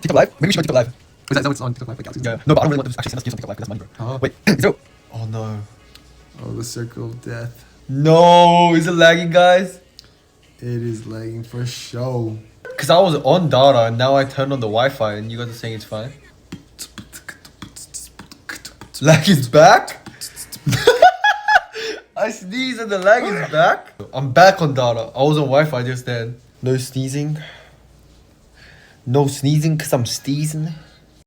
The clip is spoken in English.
TikTok live? Maybe we should go TikTok live. Is that what's on TikTok live? Like, yeah. No, but I don't really want to actually send us to TikTok live because that's money, bro. Wait, is it? Oh no. Oh, the circle of death. No, is it lagging, guys? It is lagging for show. Because I was on data and now I turned on the Wi-Fi and you guys are saying it's fine. Lag is back? I sneeze and the lag is back? I'm back on data. I was on Wi-Fi just then. No sneezing. No sneezing because I'm sneezing.